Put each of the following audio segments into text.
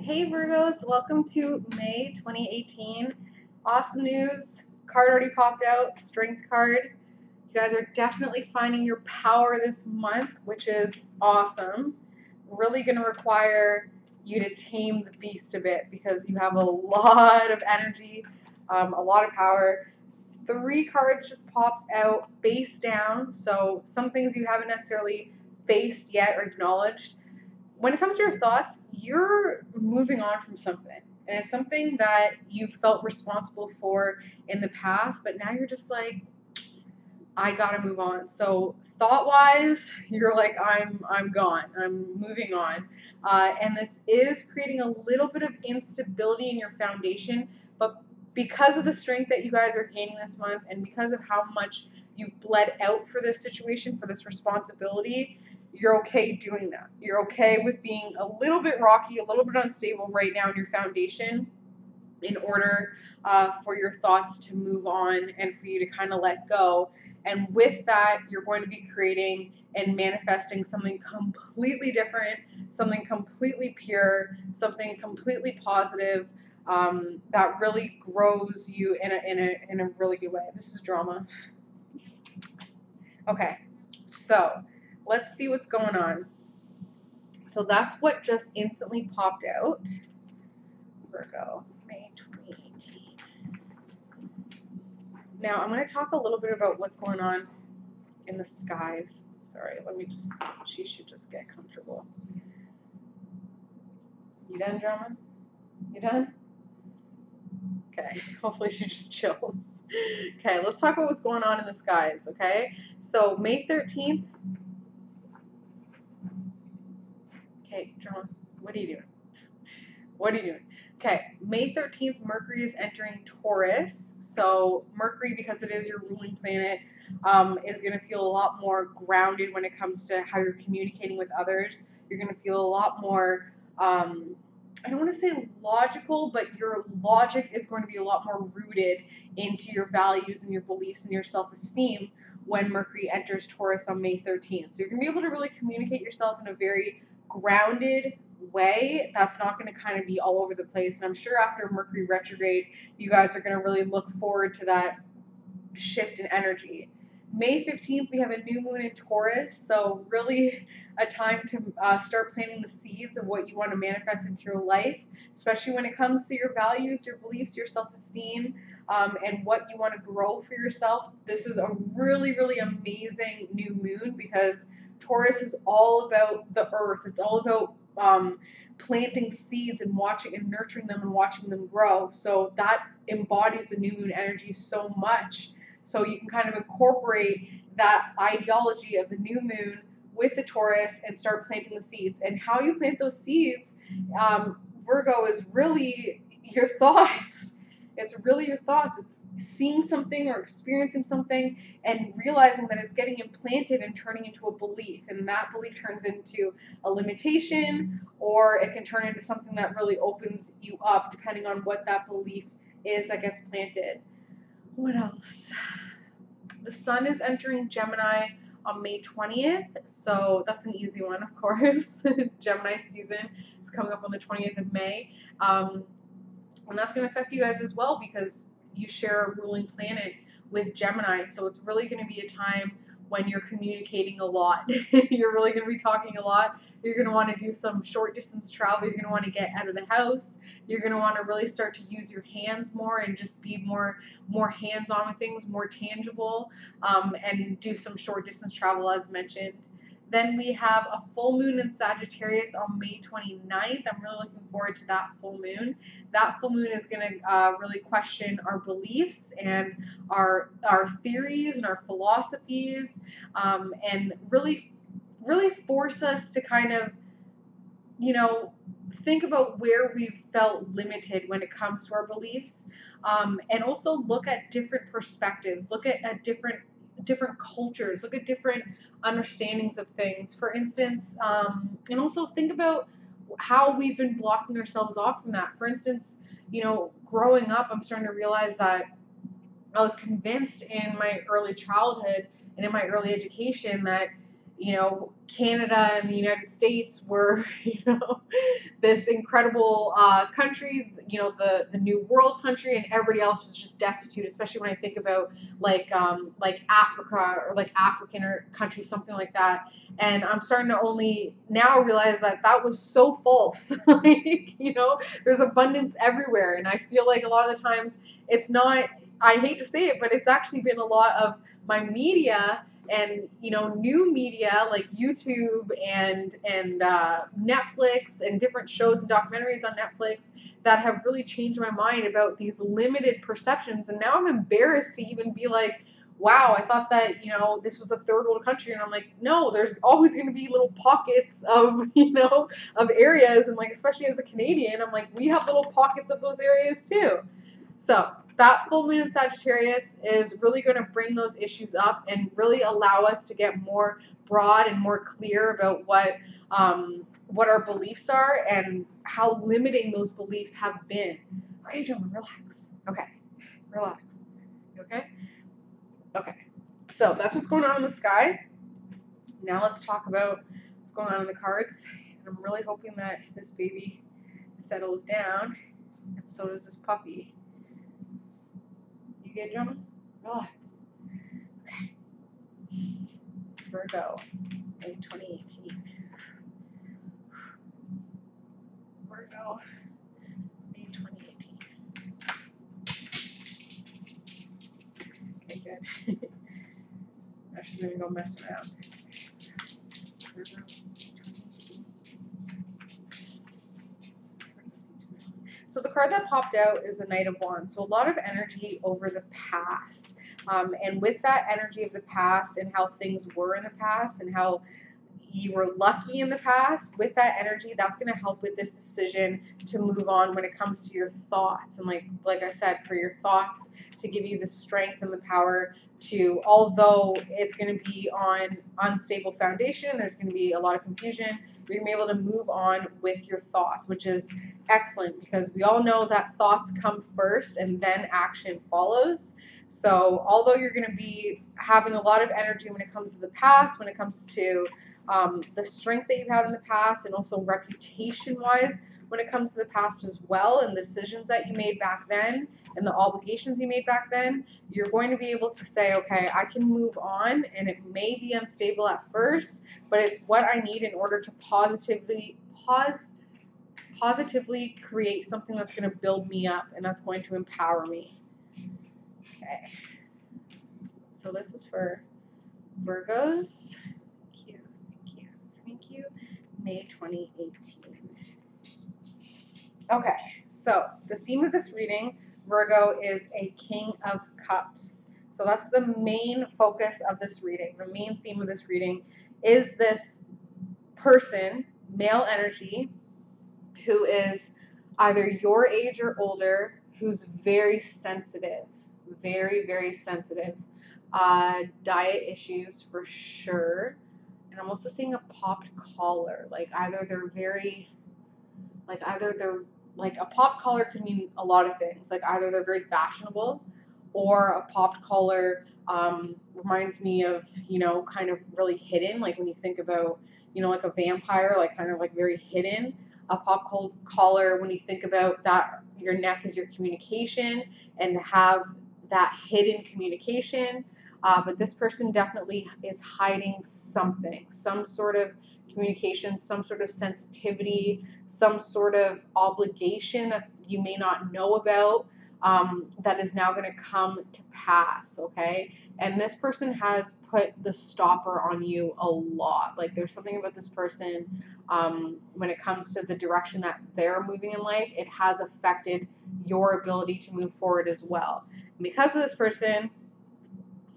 Hey Virgos, welcome to May 2018. Awesome news. Card already popped out, Strength card. You guys are definitely finding your power this month, which is awesome. Really going to require you to tame the beast a bit because you have a lot of energy, a lot of power. 3 cards just popped out face down, so some things you haven't necessarily faced yet or acknowledged. When it comes to your thoughts, you're moving on from something. And it's something that you felt responsible for in the past, but now you're just like, I gotta move on. So thought-wise, you're like, I'm gone. I'm moving on. And this is creating a little bit of instability in your foundation, but because of the strength that you guys are gaining this month and because of how much you've bled out for this situation, for this responsibility, you're okay doing that. You're okay with being a little bit rocky, a little bit unstable right now in your foundation in order for your thoughts to move on and for you to kind of let go. And with that, you're going to be creating and manifesting something completely different, something completely pure, something completely positive that really grows you in a really good way. This is drama. Okay, so let's see what's going on. So that's what just instantly popped out. Virgo, May 2018. Now I'm going to talk a little bit about what's going on in the skies. Sorry, let me just, she should just get comfortable. You done, drama? You done? Okay, hopefully she just chills. Okay, let's talk about what's going on in the skies, okay? So May 13th. Okay, drama, what are you doing? What are you doing? Okay, May 13th, Mercury is entering Taurus. So Mercury, because it is your ruling planet, is going to feel a lot more grounded when it comes to how you're communicating with others. You're going to feel a lot more, I don't want to say logical, but your logic is going to be a lot more rooted into your values and your beliefs and your self-esteem when Mercury enters Taurus on May 13th. So you're going to be able to really communicate yourself in a very grounded way that's not going to kind of be all over the place. And I'm sure after Mercury retrograde, you guys are going to really look forward to that shift in energy. May 15th, we have a new moon in Taurus, so really a time to start planting the seeds of what you want to manifest into your life, especially when it comes to your values, your beliefs, your self-esteem, and what you want to grow for yourself. This is a really, really amazing new moon because Taurus is all about the earth. It's all about planting seeds and watching and nurturing them and watching them grow. So that embodies the new moon energy so much. So you can kind of incorporate that ideology of the new moon with the Taurus and start planting the seeds. And how you plant those seeds, Virgo, is really your thoughts. It's really your thoughts. It's seeing something or experiencing something and realizing that it's getting implanted and turning into a belief. And that belief turns into a limitation, or it can turn into something that really opens you up depending on what that belief is that gets planted. What else? The sun is entering Gemini on May 20th, so that's an easy one, of course. Gemini season is coming up on the 20th of May. And that's going to affect you guys as well because you share a ruling planet with Gemini, so it's really going to be a time when you're communicating a lot. You're really going to be talking a lot. You're going to want to do some short distance travel. You're going to want to get out of the house. You're going to want to really start to use your hands more and just be more hands-on with things, more tangible, and do some short distance travel as mentioned. Then we have a full moon in Sagittarius on May 29th. I'm really looking forward to that full moon. That full moon is going to really question our beliefs and our theories and our philosophies, and really force us to kind of, think about where we've felt limited when it comes to our beliefs, and also look at different perspectives, look at different cultures, look at different understandings of things, for instance, and also think about how we've been blocking ourselves off from that. For instance, growing up, I'm starting to realize that I was convinced in my early childhood and in my early education that, you know, Canada and the United States were, you know, this incredible country, you know, the new world country, and everybody else was just destitute. Especially when I think about like Africa or like African or countries, something like that. And I'm starting to only now realize that that was so false. Like, you know, there's abundance everywhere, and I feel like a lot of the times it's not. I hate to say it, but it's actually been a lot of my media and, you know, new media like YouTube and Netflix and different shows and documentaries on Netflix that have really changed my mind about these limited perceptions. And now I'm embarrassed to even be like, wow, I thought that, you know, this was a third world country. And I'm like, no, there's always going to be little pockets of, you know, of areas. And like, especially as a Canadian, I'm like, we have little pockets of those areas too. So that full moon in Sagittarius is really going to bring those issues up and really allow us to get more broad and more clear about what our beliefs are and how limiting those beliefs have been. Okay, gentlemen, relax. Okay, relax. Okay? Okay. So that's what's going on in the sky. Now let's talk about what's going on in the cards. And I'm really hoping that this baby settles down, and so does this puppy. You good, gentlemen? Relax. Okay. Virgo, May 2018. Virgo, May 2018. Okay, good. Now she's gonna go mess around. Virgo, 2018. So the card that popped out is the Knight of Wands. So a lot of energy over the past. And with that energy of the past and how things were in the past and how you were lucky in the past, with that energy, that's going to help with this decision to move on when it comes to your thoughts. And like I said, for your thoughts to give you the strength and the power to, although it's going to be on unstable foundation, there's going to be a lot of confusion, you're going to be able to move on with your thoughts, which is excellent because we all know that thoughts come first and then action follows. So although you're going to be having a lot of energy when it comes to the past, when it comes to the strength that you've had in the past, and also reputation-wise when it comes to the past as well, and the decisions that you made back then and the obligations you made back then, you're going to be able to say, okay, I can move on, and it may be unstable at first, but it's what I need in order to positively create something that's going to build me up and that's going to empower me. Okay, so this is for Virgos. Thank you. May 2018. Okay, so the theme of this reading, Virgo, is a King of Cups. So that's the main focus of this reading. The main theme of this reading is this person, male energy, who is either your age or older, who's very sensitive, very, very sensitive. Diet issues for sure. And I'm also seeing a popped collar. Like a popped collar can mean a lot of things. Like either they're very fashionable, or a popped collar reminds me of, you know, kind of really hidden. Like when you think about, you know, like a vampire, like kind of like very hidden. A popped collar, when you think about that, your neck is your communication and have that hidden communication. But this person definitely is hiding something, some sort of communication, some sort of sensitivity, some sort of obligation that you may not know about, that is now going to come to pass, okay? And this person has put the stopper on you a lot. Like there's something about this person, when it comes to the direction that they're moving in life, it has affected your ability to move forward as well. And because of this person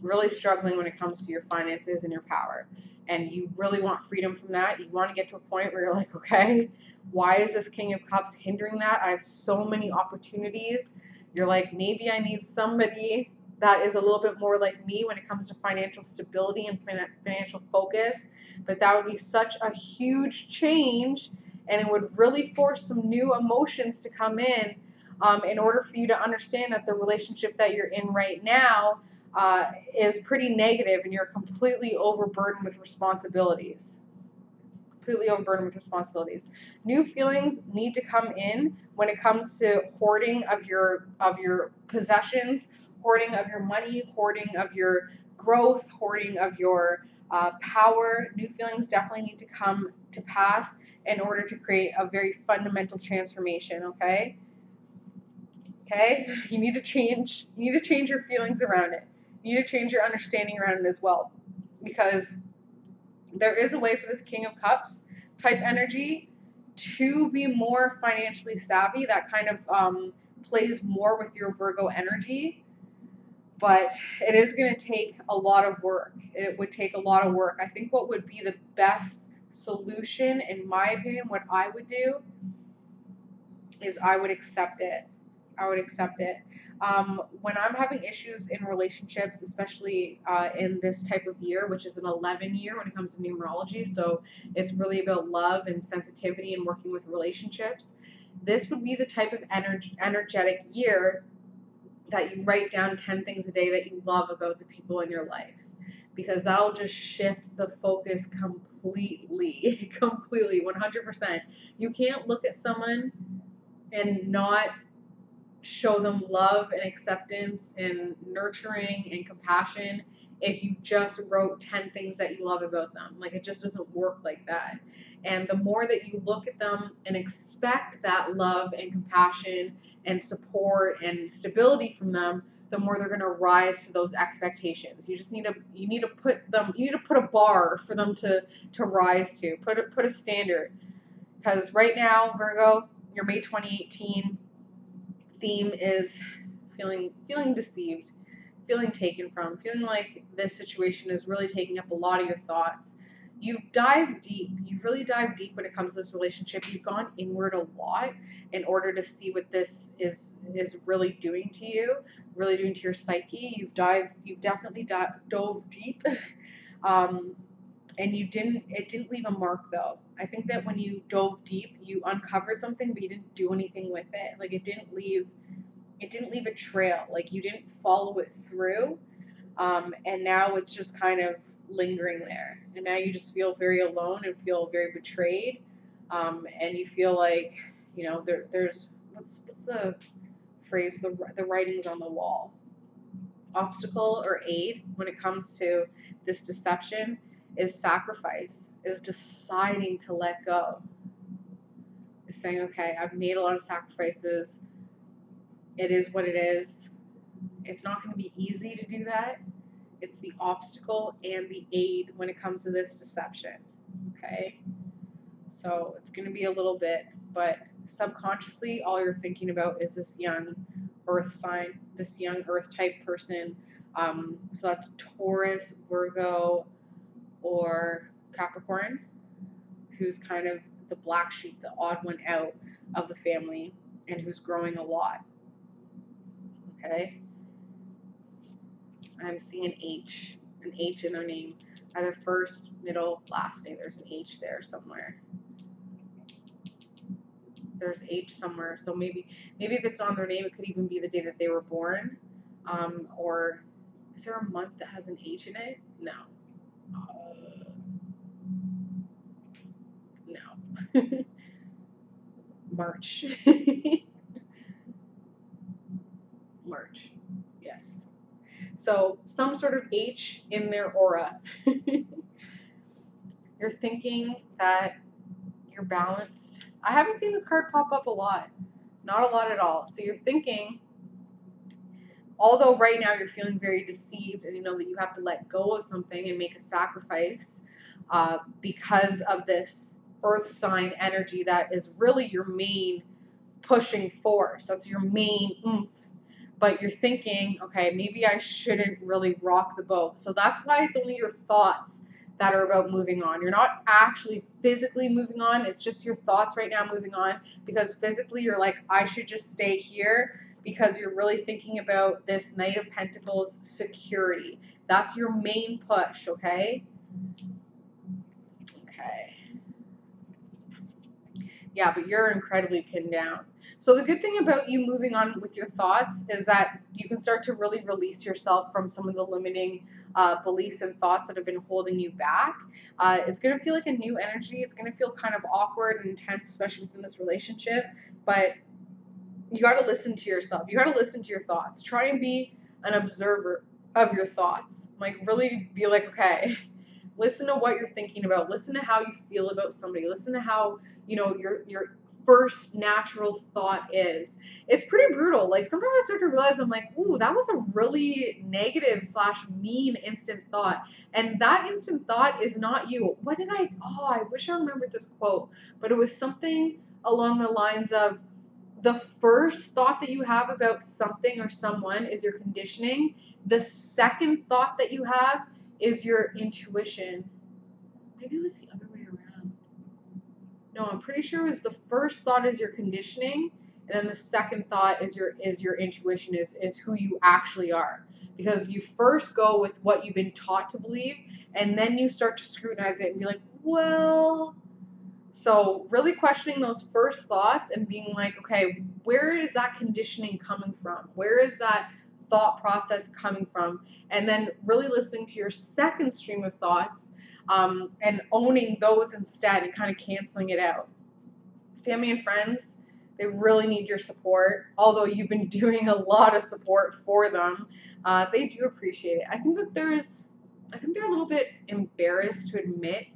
really struggling when it comes to your finances and your power, and you really want freedom from that, you want to get to a point where you're like, okay, why is this King of Cups hindering that? I have so many opportunities. You're like, maybe I need somebody that is a little bit more like me when it comes to financial stability and financial focus, but that would be such a huge change, and it would really force some new emotions to come in order for you to understand that the relationship that you're in right now is pretty negative and you're completely overburdened with responsibilities. Completely overburdened with responsibilities. New feelings need to come in when it comes to hoarding of your possessions, hoarding of your money, hoarding of your growth, hoarding of your power. New feelings definitely need to come to pass in order to create a very fundamental transformation. Okay. Okay. You need to change. You need to change your feelings around it. You need to change your understanding around it as well, because there is a way for this King of Cups type energy to be more financially savvy. That kind of plays more with your Virgo energy, but it is going to take a lot of work. It would take a lot of work. I think what would be the best solution, in my opinion, what I would do is I would accept it. I would accept it. When I'm having issues in relationships, especially in this type of year, which is an 11 year when it comes to numerology, so it's really about love and sensitivity and working with relationships, this would be the type of energetic year that you write down 10 things a day that you love about the people in your life, because that'll just shift the focus completely, completely, 100%. You can't look at someone and not show them love and acceptance and nurturing and compassion if you just wrote 10 things that you love about them. Like, it just doesn't work like that. And the more that you look at them and expect that love and compassion and support and stability from them, the more they're going to rise to those expectations. You just need to put a bar for them to rise to. Put a standard. Because right now, Virgo, your May 2018 theme is feeling deceived, feeling taken from, feeling like this situation is really taking up a lot of your thoughts. You've dived deep. You've really dived deep when it comes to this relationship. You've gone inward a lot in order to see what this is really doing to you, really doing to your psyche. You've definitely dove deep. And it didn't leave a mark though. I think that when you dove deep, you uncovered something, but you didn't do anything with it. Like, it didn't leave a trail. Like, you didn't follow it through. And now it's just kind of lingering there. And now you just feel very alone and feel very betrayed. And you feel like, there's, what's the phrase? The writing's on the wall. Obstacle or aid when it comes to this deception is sacrifice, is deciding to let go, is saying, okay, I've made a lot of sacrifices. It is what it is. It's not going to be easy to do that. It's the obstacle and the aid when it comes to this deception. Okay? So it's going to be a little bit, but subconsciously, all you're thinking about is this young earth sign, this young earth type person. So that's Taurus, Virgo, or Capricorn, who's kind of the black sheep, the odd one out of the family, and who's growing a lot. Okay? I'm seeing an H in their name, either first, middle, last name. There's an H there somewhere. There's H somewhere, so maybe if it's not on their name, it could even be the day that they were born. Or is there a month that has an H in it? No. No. March. March. Yes. So some sort of H in their aura. You're thinking that you're balanced. I haven't seen this card pop up a lot. Not a lot at all. So you're thinking, although right now you're feeling very deceived and you know that you have to let go of something and make a sacrifice because of this earth sign energy that is really your main pushing force. That's your main oomph. But you're thinking, okay, maybe I shouldn't really rock the boat. So that's why it's only your thoughts that are about moving on. You're not actually physically moving on. It's just your thoughts right now moving on, because physically you're like, I should just stay here, because you're really thinking about this Knight of Pentacles security. That's your main push, okay? Okay. Yeah, but you're incredibly pinned down. So the good thing about you moving on with your thoughts is that you can start to really release yourself from some of the limiting beliefs and thoughts that have been holding you back. It's going to feel like a new energy. It's going to feel kind of awkward and intense, especially within this relationship. But you got to listen to yourself. You got to listen to your thoughts. Try and be an observer of your thoughts. Like, really be like, okay, listen to what you're thinking about. Listen to how you feel about somebody. Listen to how, your first natural thought is. It's pretty brutal. Like, sometimes I start to realize, I'm like, ooh, that was a really negative / mean instant thought. And that instant thought is not you. I wish I remembered this quote, but it was something along the lines of, the first thought that you have about something or someone is your conditioning. The second thought that you have is your intuition. Maybe it was the other way around. No, I'm pretty sure it was the first thought is your conditioning, and then the second thought is your intuition, is who you actually are. Because you first go with what you've been taught to believe, and then you start to scrutinize it and be like, well. So really questioning those first thoughts and being like, okay, where is that conditioning coming from? Where is that thought process coming from? And then really listening to your second stream of thoughts, and owning those instead and kind of canceling it out. Family and friends, they really need your support. Although you've been doing a lot of support for them, they do appreciate it. I think they're a little bit embarrassed to admit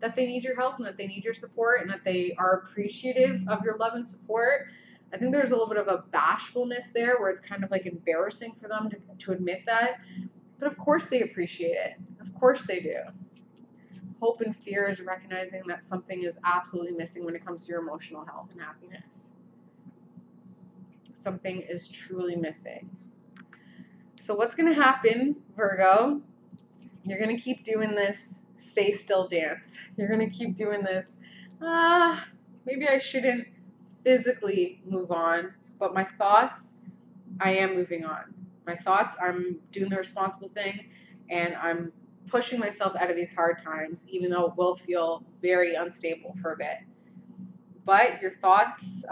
that they need your help and that they need your support and that they are appreciative of your love and support. I think there's a little bit of a bashfulness there where it's kind of like embarrassing for them to admit that. But of course they appreciate it. Of course they do. Hope and fear is recognizing that something is absolutely missing when it comes to your emotional health and happiness. Something is truly missing. So what's going to happen, Virgo? You're going to keep doing this stay still dance. You're going to keep doing this, maybe I shouldn't physically move on, but my thoughts, I am moving on. My thoughts, I'm doing the responsible thing, and I'm pushing myself out of these hard times, even though it will feel very unstable for a bit. But your thoughts,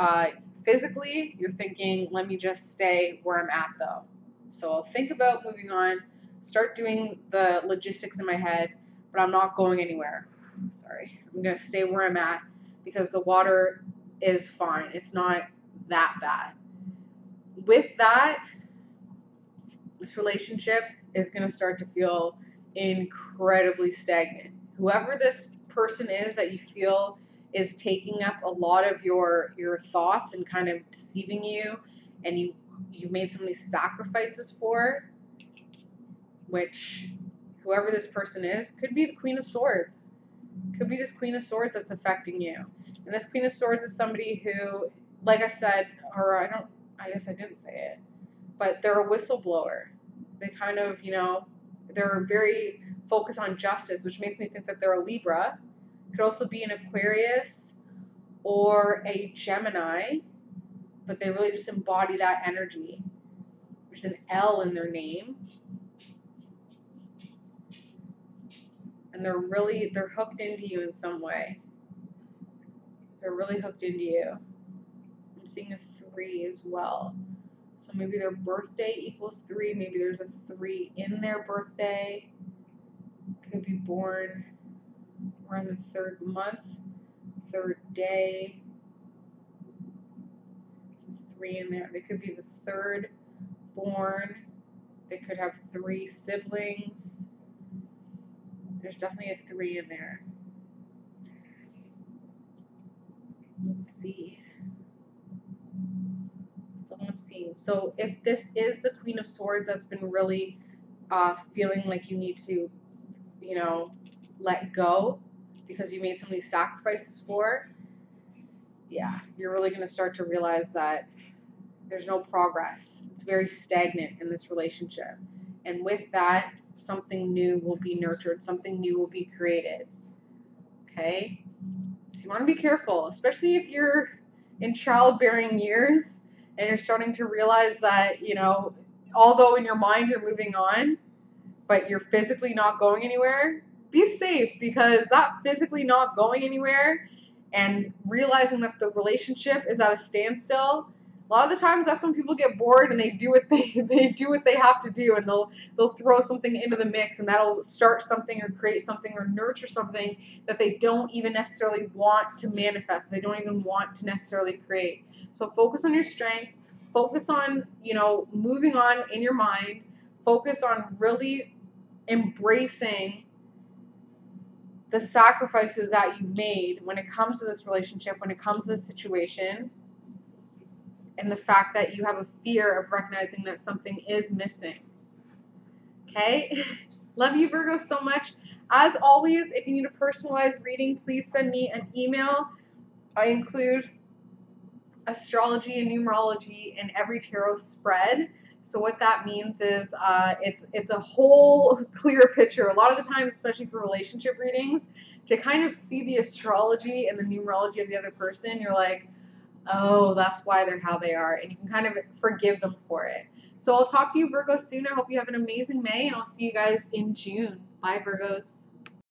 physically, you're thinking, let me just stay where I'm at, though. So I'll think about moving on, start doing the logistics in my head, but I'm not going anywhere. Sorry. I'm going to stay where I'm at because the water is fine. It's not that bad. With that, this relationship is going to start to feel incredibly stagnant. Whoever this person is that you feel is taking up a lot of your thoughts and kind of deceiving you, and you've made so many sacrifices for, which whoever this person is could be the Queen of Swords. Could be this Queen of Swords that's affecting you. And this Queen of Swords is somebody who, like I said, I guess I didn't say it, but they're a whistleblower. They kind of, they're very focused on justice, which makes me think that they're a Libra. Could also be an Aquarius or a Gemini, but they really just embody that energy. There's an L in their name. And they're hooked into you in some way. They're really hooked into you. I'm seeing a 3 as well. So maybe their birthday equals 3. Maybe there's a 3 in their birthday. Could be born around the 3rd month, 3rd day. There's a 3 in there. They could be the 3rd born. They could have 3 siblings. There's definitely a 3 in there. Let's see. That's all I'm seeing. So if this is the Queen of Swords that's been really feeling like you need to, let go because you made so many sacrifices for, yeah, you're really going to start to realize that there's no progress. It's very stagnant in this relationship. And with that, something new will be nurtured. Something new will be created. Okay? So you want to be careful, especially if you're in childbearing years and you're starting to realize that, although in your mind you're moving on, but you're physically not going anywhere, be safe, because that physically not going anywhere and realizing that the relationship is at a standstill. A lot of the times that's when people get bored and they do what they have to do, and they'll throw something into the mix, and that'll start something or create something or nurture something that they don't even necessarily want to manifest. They don't even want to necessarily create. So focus on your strength. Focus on, moving on in your mind. Focus on really embracing the sacrifices that you've made when it comes to this relationship, when it comes to this situation, and the fact that you have a fear of recognizing that something is missing. Okay? Love you, Virgo, so much. As always, if you need a personalized reading, please send me an email. I include astrology and numerology in every tarot spread. So what that means is it's a whole clear picture. A lot of the time, especially for relationship readings, to kind of see the astrology and the numerology of the other person, you're like, oh, that's why they're how they are. And you can kind of forgive them for it. So I'll talk to you, Virgo, soon. I hope you have an amazing May, and I'll see you guys in June. Bye, Virgos.